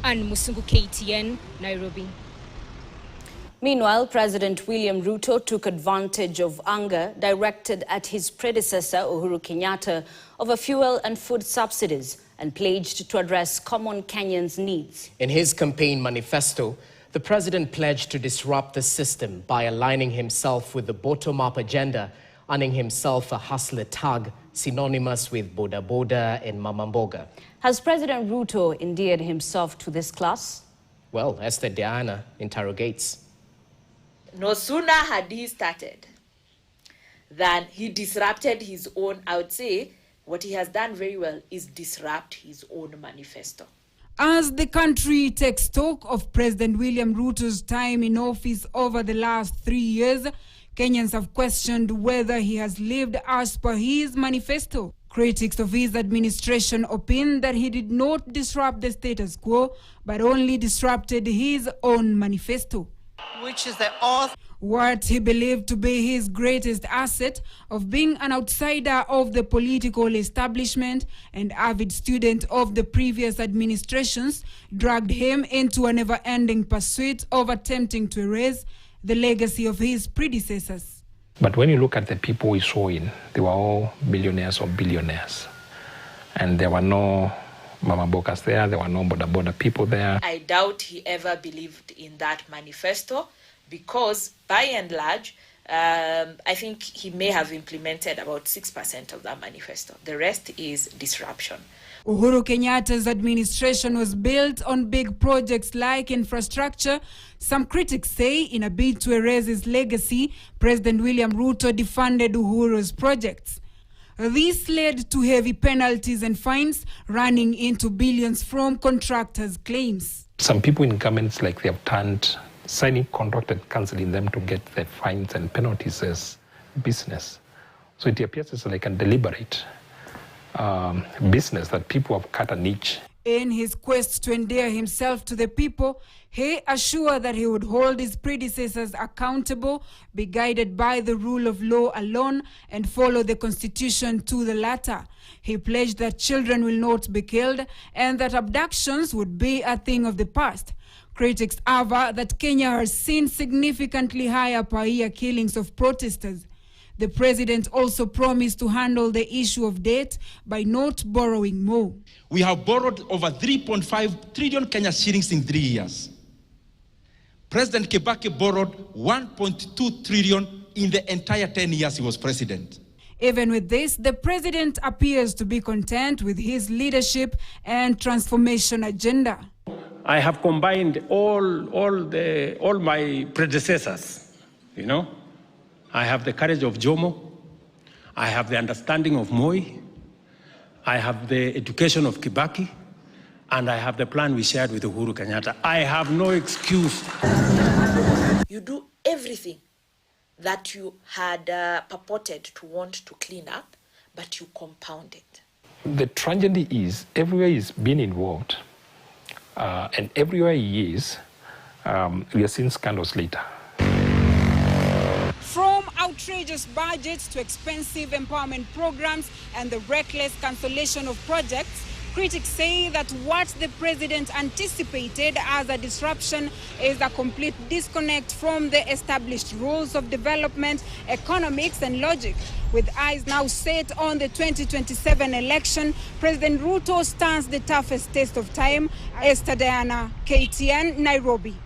Anne Musungu, KTN, Nairobi. Meanwhile, President William Ruto took advantage of anger directed at his predecessor, Uhuru Kenyatta, over fuel and food subsidies and pledged to address common Kenyans' needs. In his campaign manifesto, the president pledged to disrupt the system by aligning himself with the bottom-up agenda, earning himself a hustler tag synonymous with Boda Boda and Mama Mboga. Has President Ruto endeared himself to this class? Well, Esther Diana interrogates. No sooner had he started than he disrupted his own. I would say what he has done very well is disrupt his own manifesto. As the country takes stock of President William Ruto's time in office over the last 3 years, Kenyans have questioned whether he has lived as per his manifesto. Critics of his administration opine that he did not disrupt the status quo, but only disrupted his own manifesto, which is the author. What he believed to be his greatest asset of being an outsider of the political establishment and avid student of the previous administrations dragged him into a never-ending pursuit of attempting to erase the legacy of his predecessors. But when you look at the people we saw in, they were all millionaires or billionaires. And there were no Mama Bokas there were no Boda Boda people there. I doubt he ever believed in that manifesto because, by and large, I think he may have implemented about 6% of that manifesto. The rest is disruption. Uhuru Kenyatta's administration was built on big projects like infrastructure. Some critics say in a bid to erase his legacy, President William Ruto defunded Uhuru's projects. This led to heavy penalties and fines running into billions from contractors' claims. Some people in governments, like they have turned signing contract and cancelling them to get the fines and penalties as business. So it appears it's like a deliberate business that people have cut a niche. In his quest to endear himself to the people, he assured that he would hold his predecessors accountable, be guided by the rule of law alone, and follow the constitution to the latter. He pledged that children will not be killed and that abductions would be a thing of the past. Critics aver that Kenya has seen significantly higher per year killings of protesters. The president also promised to handle the issue of debt by not borrowing more. We have borrowed over 3.5 trillion Kenya shillings in 3 years. President Kibaki borrowed 1.2 trillion in the entire 10 years he was president. Even with this, the president appears to be content with his leadership and transformation agenda. I have combined all my predecessors, you know. I have the courage of Jomo, I have the understanding of Moi, I have the education of Kibaki, and I have the plan we shared with Uhuru Kenyatta. I have no excuse. You do everything that you had purported to want to clean up, but you compound it. The tragedy is everywhere he's been involved, and everywhere he is, we are seeing scandals later. From outrageous budgets to expensive empowerment programs and the reckless cancellation of projects, critics say that what the president anticipated as a disruption is a complete disconnect from the established rules of development, economics and logic. With eyes now set on the 2027 election, President Ruto stands the toughest test of time. Esther Diana, KTN, Nairobi.